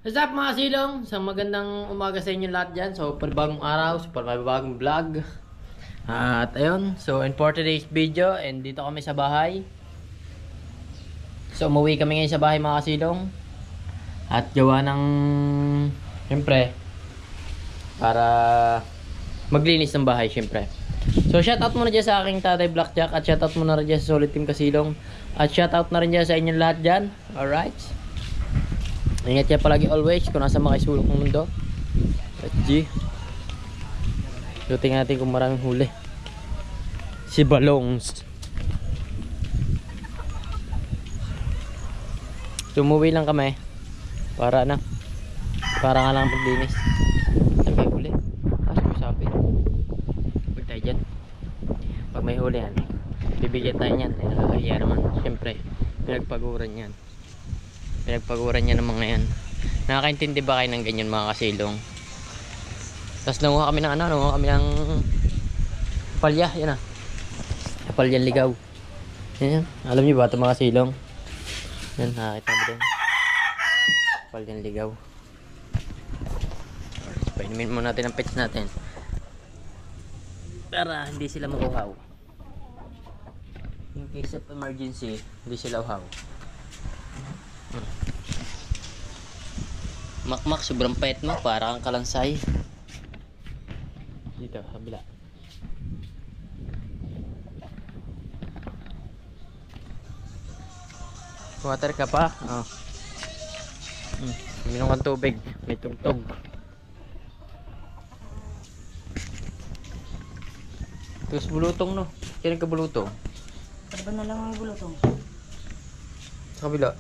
What's up mga silong? Sa magandang umaga sa inyo lahat dyan. So, panibagong araw, so panibagong vlog. At ayun, so in for today's video, and dito kami sa bahay. So, umuwi kami ngayon sa bahay mga silong. At gawa ng, siyempre, para maglinis ng bahay siyempre. So, shoutout muna dyan sa aking tatay Blackjack. At shoutout muna rin dyan sa Solid Team Kasilong. At shoutout na rin dyan sa inyong lahat dyan. Alright. Ingat kayo palagi always kung nasa makasulok ng mundo. At G. Luting natin kung maraming huli. Si Balongs. Tumuwi lang kami. Para na. Para nga lang paglinis. Saan kayo huli? Susabi. Huwag tayo dyan. Pag may huli yan, bibigyan tayo yan. Nakakahiya naman. Siyempre, pinagpaguran yan. Pinagpaguran niya ng mga yan. Nakakaintindi ba kayo ng ganyan mga kasilong? Tapos nanguha kami ng nanguha kami ng palya, yan ah. Palyan ligaw. Yan. Alam niyo ba ito mga kasilong? Yan, nakakita mo din. Palyan ligaw. Painumin muna natin ang pets natin. Para hindi sila makuhaw. In case of emergency, hindi sila uhaw. Makmak, sobrang payat mo, para kang kalansay. Dito, kabila. Water ka pa? Oh. Minum kang tubig, may tugtog. Terus bulutong no? Kailan ka bulutong? Karban na lang ang bulutong. Sa kabila.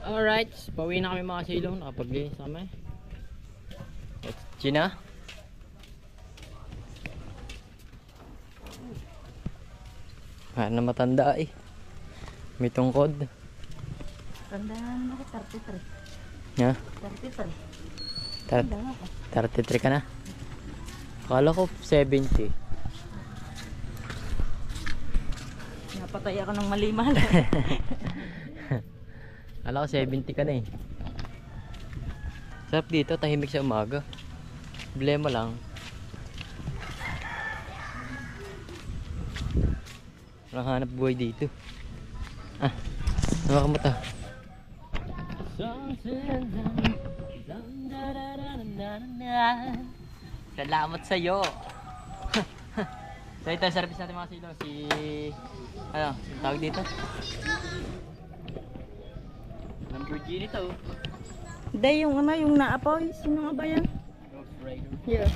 Alright, pauwi na kami mga silong. Nakapaglinis kami. At Gina. Na matanda eh. May tungkod. Tanda na ako, 33. Ha? 33. Tanda na ako. 33 ka na? Akala ko 70. Napatay ako ng mali-mal. Akala ko 70 ka na eh. Sarap dito, tahimik sa umaga. Problema lang. Walang hanap buhay dito. Ah, nawa ka mata. Salamat sa'yo. So ito, service natin mga silong. Si, ano, tawag dito? Lamborghini to. Hindi, yung ano, yung naapoy. Sino nga ba yan? Ghost Rider. Yeah.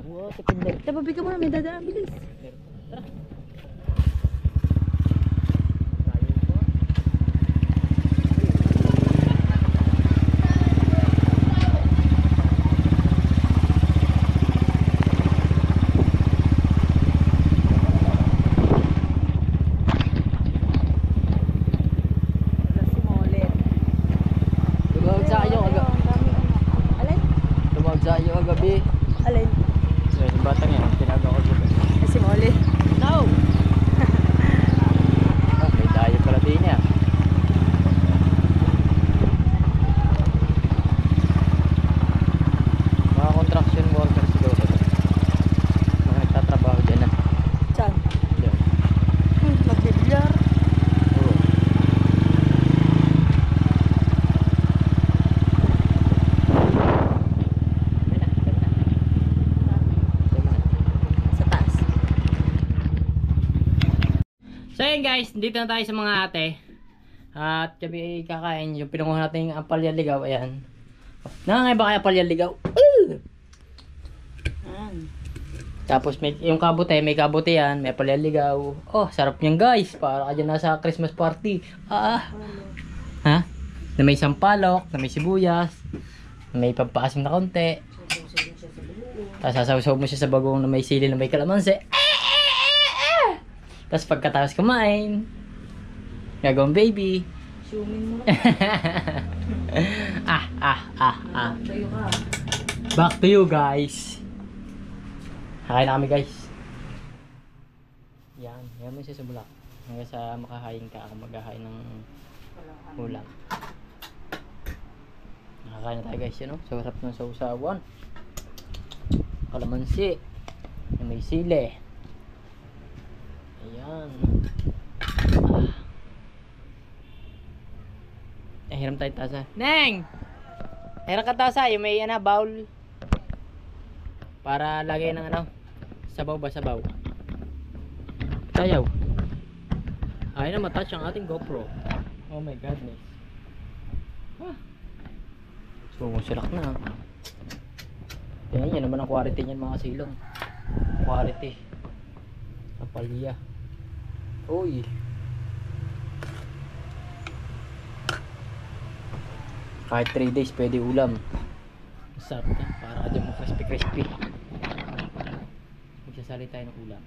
Wow, kapindag. Tababi ka muna, may dadaan. Bilis. Tara. Tumawag sa iyo kagabi. Alin? Tumawag sa iyo kagabi. Alin? Yung batang yan, tinawag ako kagabi. Si Molly. No! Ah, may dayo pala din niya. Mga construction workers siguro. Mga nagtatrabaho dyan na. Saan? Dyan. Magbibilyar. Oo. Sa taas. So yun guys, dito na tayo sa mga ate. At kami kakain yung pinunguhan natin yung apalya ligaw. Ayan. Nakangay ba kaya apalya ligaw? Tapos may, yung kabute, may kabute yan, may apalya ligaw. Oh, sarap niyan guys. Para ka dyan nasa Christmas party. Ah. Ha? Na may sampalok, na may sibuyas, na may pampaasim na konti. Tapos sasawaw mo siya sa bagong na may sili na may kalamansi. Tapos pagkatapos kumain, gagawin baby. Swimming mo. Back to you guys. Kakain na kami guys. Yan, yan mo siya sa bulak. Hanggang sa makahain ka, ako maghahain ng ulam. Nakakain na tayo guys, yun o. Sarap ng sausawan. Kalamansi. Yung may sili. Ayan. Hiram tayo tasa. Neng! Hiram ka tasa, yung may bowl. Para lagay ng sabaw ba sabaw. Tayaw. Ay na matouch ang ating GoPro. Oh my godness. Sumusulak na. Tingnan nyo naman ang quality niyan mga silong. Quality. Kapalya. Uy. Kahit 3 days pwede ulam. Masarap na. Para ka dyan mo crispy. Magsasali tayo ng ulam.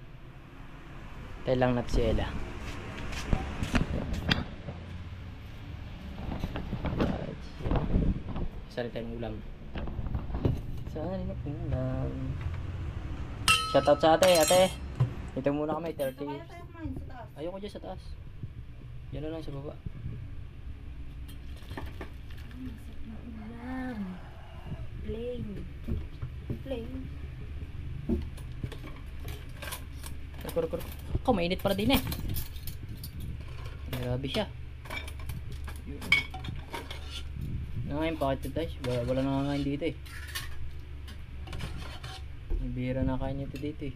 Tayo lang natin si Ella. Sali tayo ng ulam. Sali ng ulam. Shoutout sa ate. Dito muna kami 30. Ayoko dyan sa taas. Yan na lang sa baba. Plain. Kur. Ako mainit para din eh. Grabe siya. Nangayin pa ito guys. Wala nangangain dito eh. May bihira na kain nito dito eh.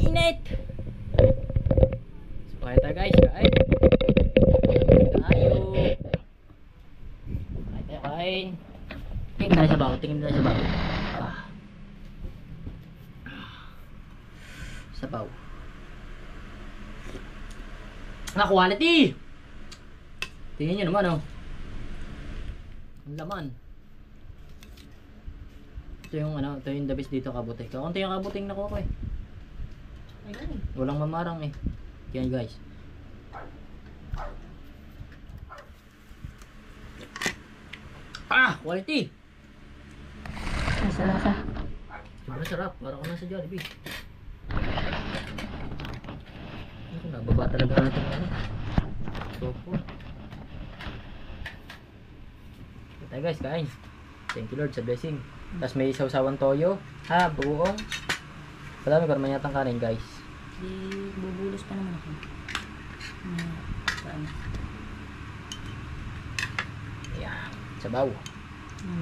Init! So kaya tayo guys. Kain tayo. Kain. Tingin tayo sa bago. Sabaw. Quality! Tingnan nyo naman ang laman. Ito yung the best dito kabuti. Kakunti yung kabuting nakuha ko eh. Walang mamarang eh. Yan guys. Quality! Lasa. Sobrang sarap. Parang ako nasa Jollibee. Nababa talaga natin sopo. Ito guys, kain. Thank you Lord sa blessing. Tapos may sausawan toyo. Buong. Madami ko naman yatang kanin guys. Bubulos pa naman ako. Ayan. Sabaw.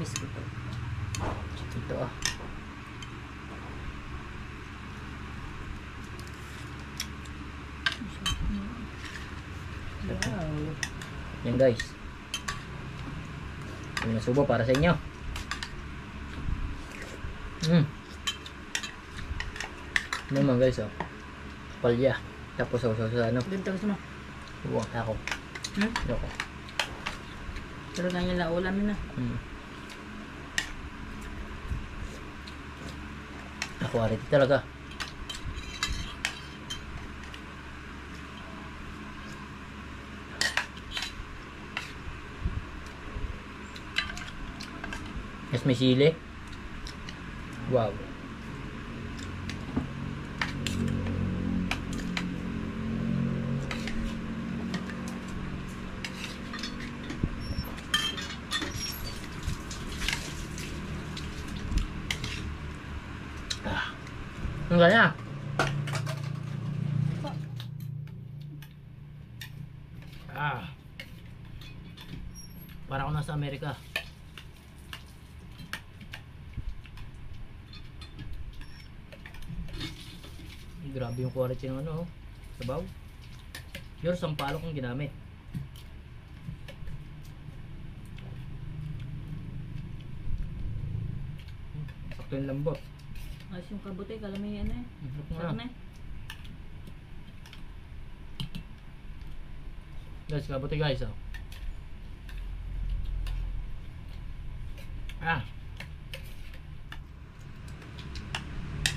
Miss ko to. Ito Wow. Yan guys. Yung nasubo para sa inyo. Naman guys palya. Tapos sa Ganito gusto mo? Huwag ako. Yoko. Pero ganyan lang ulam na. Quality talaga. Yes, may sili. Wow. Ang gaya. Para ako nasa Amerika. Grabe yung quality ng sabaw. Pure sampalok ang ginamit. Sakto yung lambot. Ayos yung kabuti, kala may sarap na. Guys, kabuti guys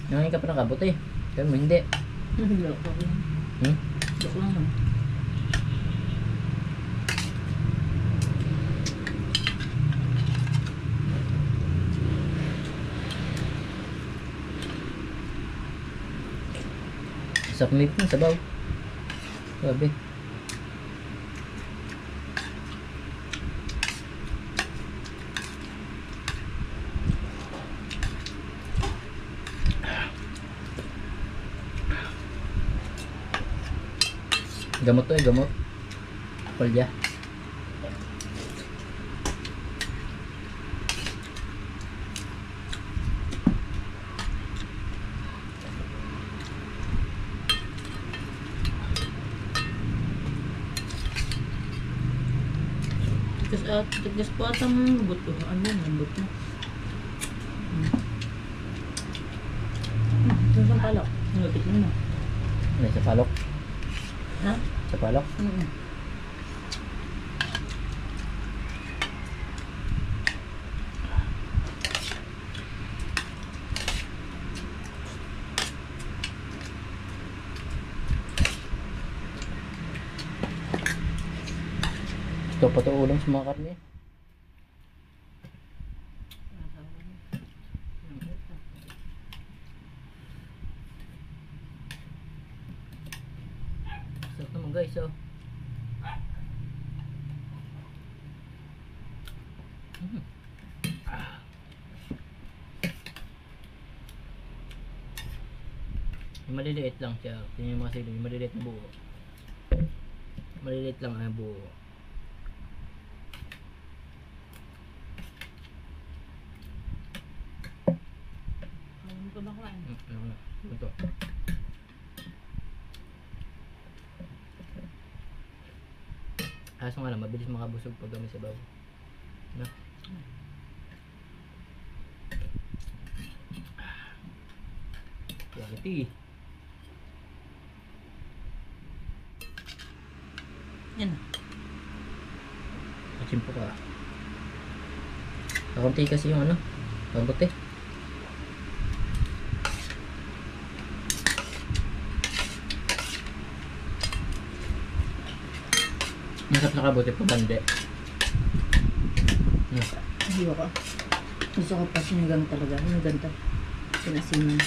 Nangayin ka pa ng kabuti. Pero mo hindi. Joke lang. Joke lang. Sarap may ipon, sabaw. Grabe. Gamot to gamot. Palya. Tigas po at ang lubot ko. Ano yan? Lubot mo. Ito sa palok. Nalapit mo na. Ano sa palok? Ha? Sa palok? Ito pa to ulam sa mga karne. Sarap naman guys, oh. Maliliit lang siya. Tingnan mo kasi yung maliliit na buo. Maliliit lang ang buo. Ano ba kumain? Ito. Kaso nga lang, mabilis makabusog pag may sabaw. No? Quality. Yan. Kachimpo ka. Kakunti kasi yung ano, kabuti. Masarap na kabuti pa bande. Hiwa ko. Gusto ko pa sinigang talaga. Sinigang to. Pinasinan.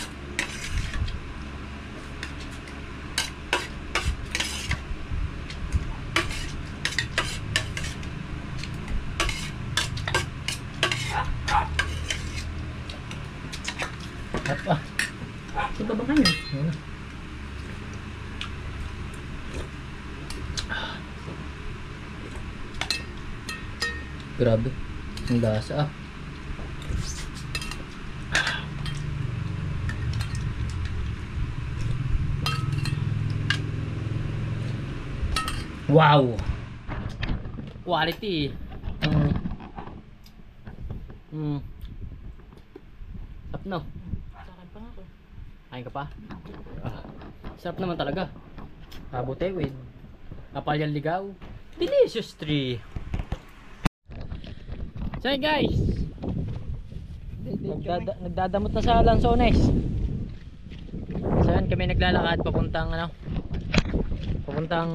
Apa? Ito ba kayo? Grabe. Ang lasa ah. Wow. Quality. Sarap no. Sarap pa nga ko. Kain ka pa? Sarap naman talaga. Kabuti with kapalyang ligaw. Delicious tree. So hey guys, nagdadamot na sa Lanzones. So yan kami naglalakad papuntang papuntang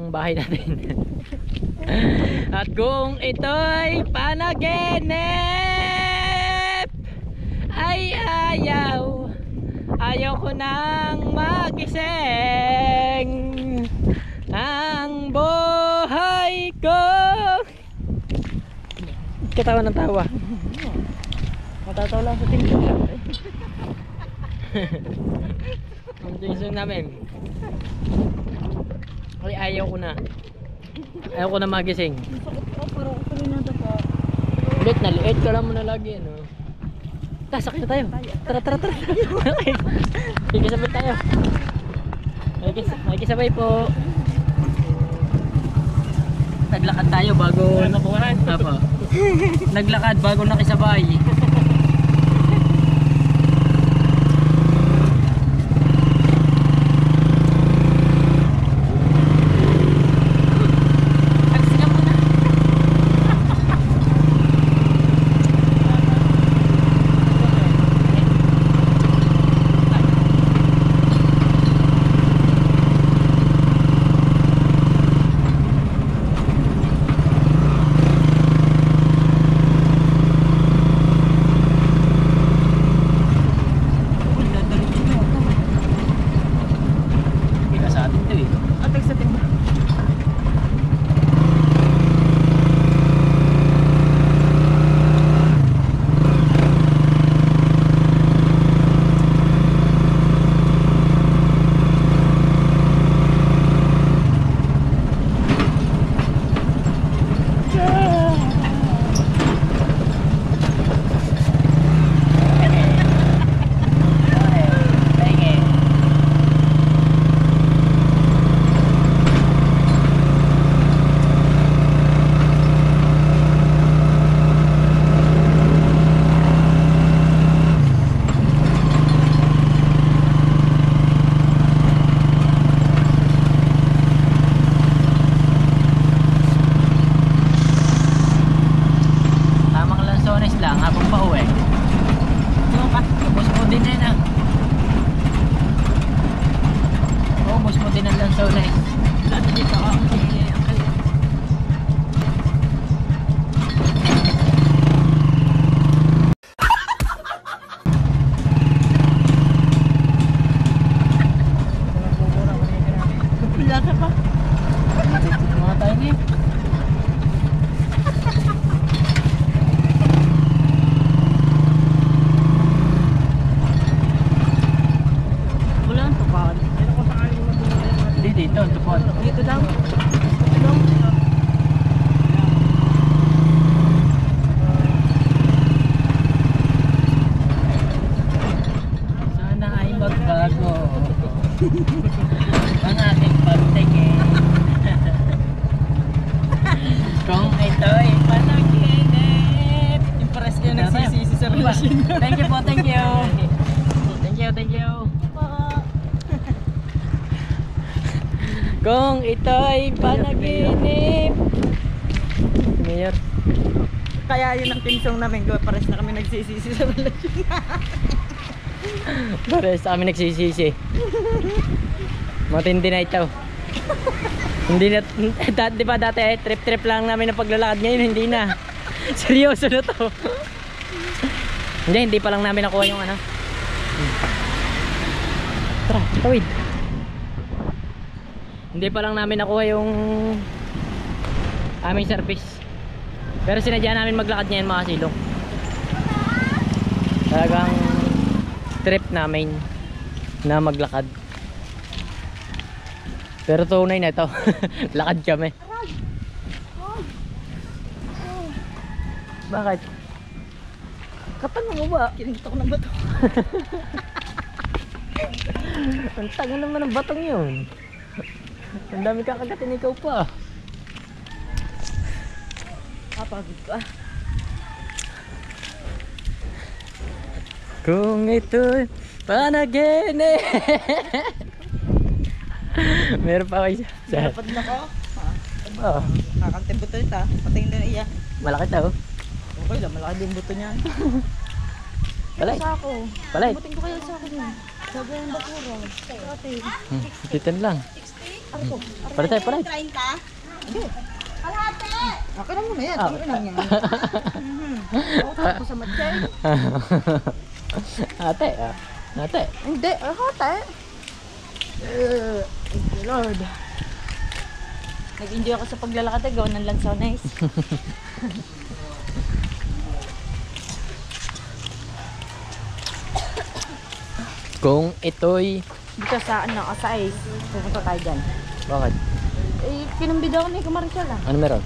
bahay natin. At kung ito'y panaginip ay ayaw ko nang magising. Ang buhay ko katawa ng tawa. Matatawa lang sa tingin. Ang tingin namin. Ay ayaw ko na. Ayaw ko na magising. Parang ako na ito pa. Ulit na liit ka lang muna lagi. No? Sakit na tayo. Tara. Okay. Kikisabay tayo. Kikisabay po. Naglakad tayo bago Apa. Naglakad bago nakisabay. Thank you po, thank you. Thank you, thank you. Kung ito'y panaginip. Mayor. Kaya yun ang tinsong namin. Pares na kami nagsisisi sa relasyon. Pares kami nagsisisi. Matindi na ito. Hindi na, di ba dati trip-trip lang namin na paglalakad, ngayon hindi na. Seryoso na to. Hindi pa lang namin nakuha yung ano. Tara, tawid. Hindi pa lang namin nakuha yung aming service. Pero sinadya namin maglakad ngayon mga silong. Talagang trip namin na maglakad. Pero tunay na ito. Lakad kami. Bakit? Kapag mo ba? Kinigit ako ng bato. Ang tagal naman ng batong yun. Ang dami kakagatin, ikaw pa. Kapagod ka. Kung ito'y panaginip. Meron pa kayo sa... Dapat na ko. Oh, Kakantay buto ito. Patingin na iya. malaki tao. Okay lang, malaki din buto niyan. Palay. Sa ako. Palay. Buting ko kayo sa ako niyan. Sabi ng bakura. Ate. Titan lang. Arko. Palay tayo, palay. Hindi. Kalahati! Akin na muna yan. Ah. Tingin lang yan. Utak ko sa matchay. Ate, ah. Ate. Hindi. Kalahati. Thank you, Lord. Nag-enjoy ako sa paglalakad. Gawa ng lansones. Kung ito'y... Dito sa ano, sa ice. Pupunta tayo dyan. Bakit? Eh, pinambida ako ni Kamarisol ah. Ano meron?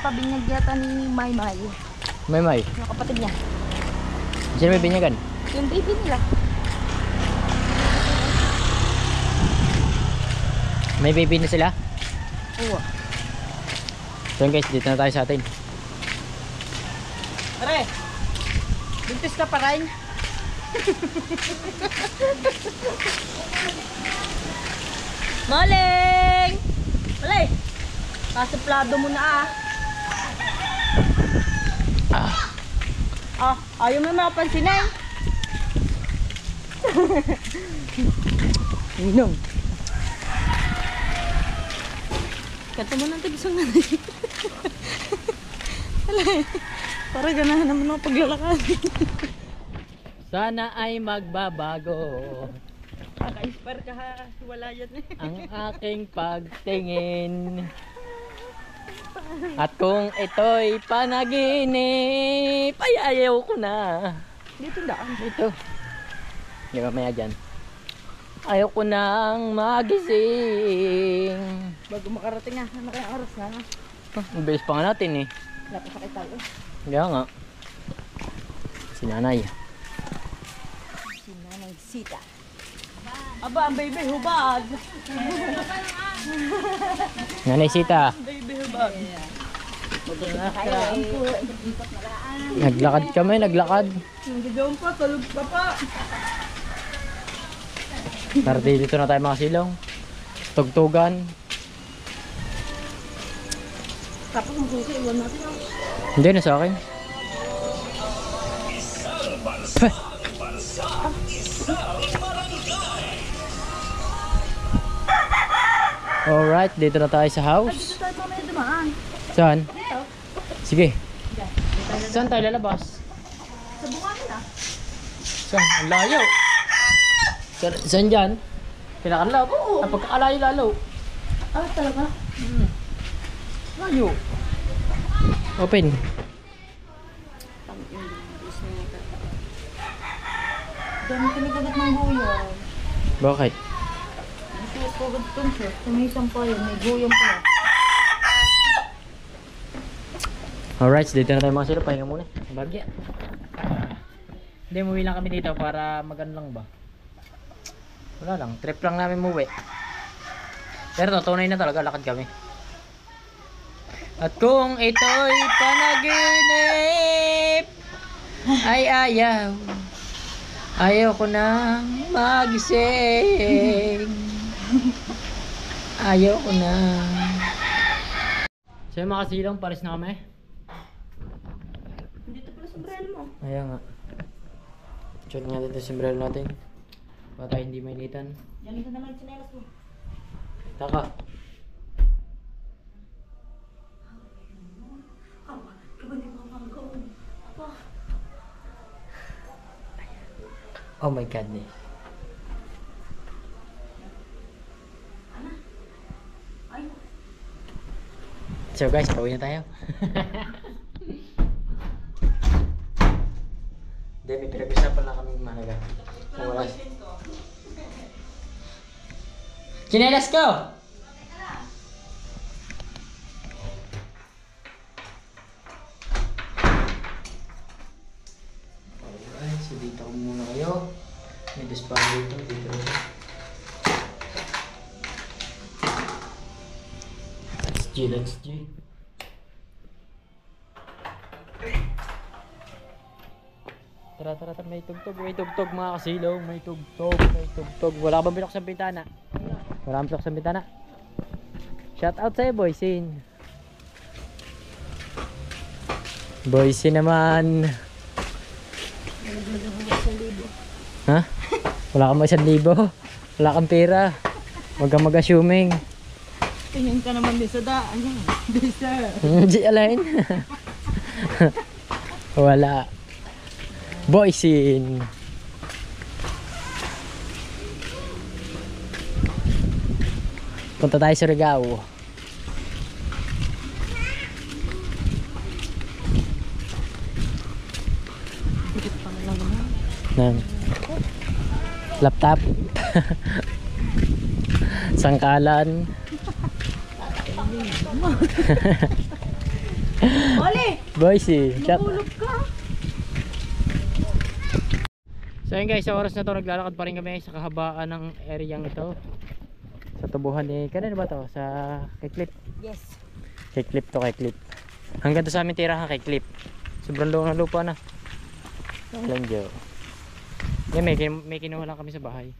Pabinyag yata ni Maymay. May. Yung kapatid niya. Sino may binyagan? Yung baby nila. May baby na sila? Oo. So guys, dito na tayo sa atin. Pare! Buntis ka pa rin? Maling! Malay! Kasuplado mo na ah. Ayaw mo makapansin eh. Inom. Kata mo ng tigisang na para ganahan naman ako paglalakad. Sana ay magbabago Kaka-inspire ka ha. Wala yan eh. ang aking pagtingin. At kung ito'y panaginip, ay ayaw ko na. Dito daan. Dito. Hindi mamaya dyan. Ayaw ko nang magising. Bago makarating nga. Ano kayang oras na? Ang bilis pa nga natin eh. Wala pa sakit tayo. Kaya nga. Si nanay. Si Nanay Sita. Aba, ang baby hubad. Nanay Sita. Baby hubad. Naglakad kami, naglakad. Hindi gawin pa, tulog ka pa. Tara, dito na tayo mga silong. Tugtugan. Tapos ang susi, iwan natin ah. Hindi na sa akin. Pah! Alright, dito na tayo sa Ay, house. dito tayo mamaya dumaan. Saan? Dito. Sige. Saan tayo lalabas? Sa bunganin ah. Saan? Ang layo. Saan dyan? Kailangan Oo. Ang pagkakalayo lalo. Ah, talaga? Layo. Open. Dami pinagagat ng guyam. Bakit? Pinagagat ko siya. Tumisang pa yun. May guyam pala. Alright, dito na tayo mga sila. Pahinga muna. Bagya. Hindi, umuwi lang kami dito para magano lang ba? Wala lang. Trip lang namin umuwi. Pero tunay na talaga. Lakad kami. At kung ito'y panaginip, Ay ayaw. Ayaw ko na magising. Ayaw ko na. So yung mga kasilong, pares na kami. Dito pala sombrero mo. Ayan nga. Check nga dito yung sombrero natin. Para tayo hindi mainitan. Yan ito na lang yung tsinelas mo. Taka. Oh my goodness. So guys, pauwi na tayo. Hindi, may pinag-usapan lang kami mahalaga. Sa oras. Chinelas ko! Alright, so dito ko muna kayo. May display dito, dito rin. Let's G. Tara, may tugtog mga kasilaw, may tugtog. Wala ka bang binuksan bintana? Wala kang binuksan bintana? Shout out sa'yo, Boysin. Boysin naman. Ha? Wala kang 1,000? Wala kang pera? Huwag kang mag-assuming. Tingin ka naman din sa daan. Bisa. Hindi alain. Wala. Boysin. Punta tayo sa Rigao. Nan. Laptop. Sangkalan. Oli! Boysi. Mahulog ka! So yun guys, sa oras na to naglalakad pa rin kami sa kahabaan ng areang ito. Sa tubuhan ni, kanina ba to? Sa kay Clip? Yes. Kay Clip to, kay Clip. Hanggang to sa amin tirahan kay Clip. Sobrang luwang na lupa na. Alam Diyo. Yan, may kinuha lang kami sa bahay.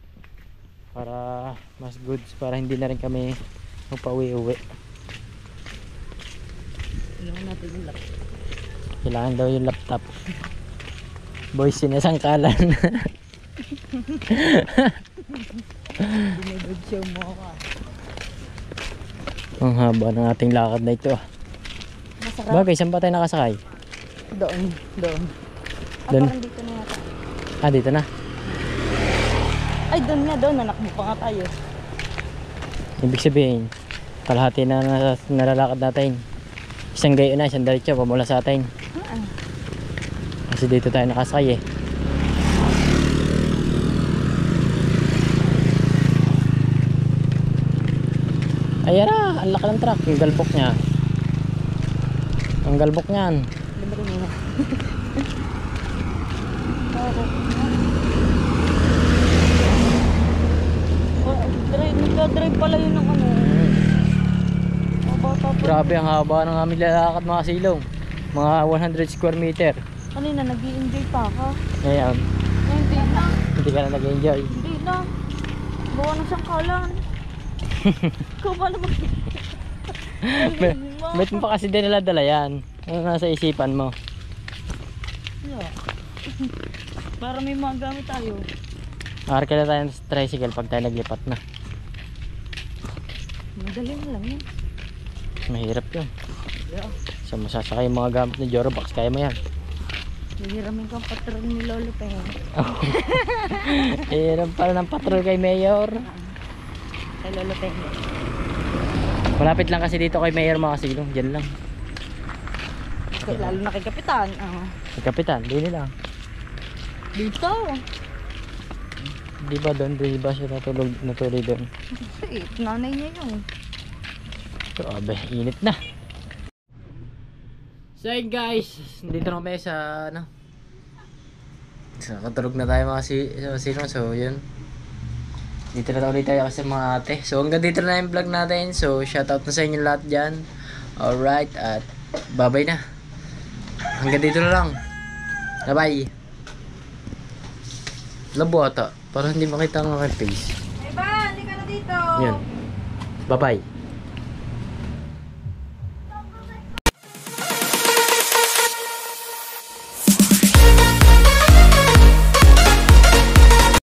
Para mas goods, para hindi na rin kami magpa-uwi-uwi. Kailangan natin yung laptop. Kailangan daw yung laptop. Boys, sinasangkalan. Binibig show mo ka. Ang haba ng ating lakad na ito. Masarap. Bagay, saan ba tayo nakasakay? Doon. Doon? Parang dito na yata. Ah, dito na. Ay, doon na. Nanakbo pa nga tayo. Ibig sabihin, kalahati na nalalakad natin. Isang gayo na, isang diretso, pamula sa atin. Kasi dito tayo nakasakay eh. Ayan na, ang laki ng truck. Yung galbok niya. Ang galbok niyan. Libre mo. Nagka-drive pala yun ng ano. Grabe ang haba ng aming lalakad mga silong. Mga 100 square meter. Kanina nag-i-enjoy pa ka. Ngayon, Hindi na. hindi ka na nag-enjoy. Hindi na. Bawa ng sangkalan. Ikaw ba naman? Ba't mo pa kasi din dala yan? Ano nasa isipan mo? Yeah. Para may mga gamit tayo. Arka na tayo sa tricycle pag tayo naglipat na. Madali na lang yun. Mahirap yun. Yeah. So masasakay yung mga gamit ni Jorobox, kaya mo yan. Hihiramin kang patron ni Lolo Pehe. Hirap pala ng patrol kay Mayor. Kay Lolo Pehe. Malapit lang kasi dito kay Mayor mga silong, dyan lang. Lalo na kay Kapitan. Kay Kapitan, di lang. Dito. Di ba doon? Di ba siya natuloy doon? Kasi nanay niya yun. Grabe, init na. So yun guys, dito na kami sa ano. So katulog na tayo mga silong, so yun. Dito na ulit tayo kasi mga ate. So hanggang dito na yung vlog natin. So shoutout na sa inyo lahat dyan. Alright, at bye bye na. Hanggang dito na lang. Bye-bye. Labo ata. Para hindi makita ang aking face. Ay ba, hindi ka na dito. Yan. Bye-bye.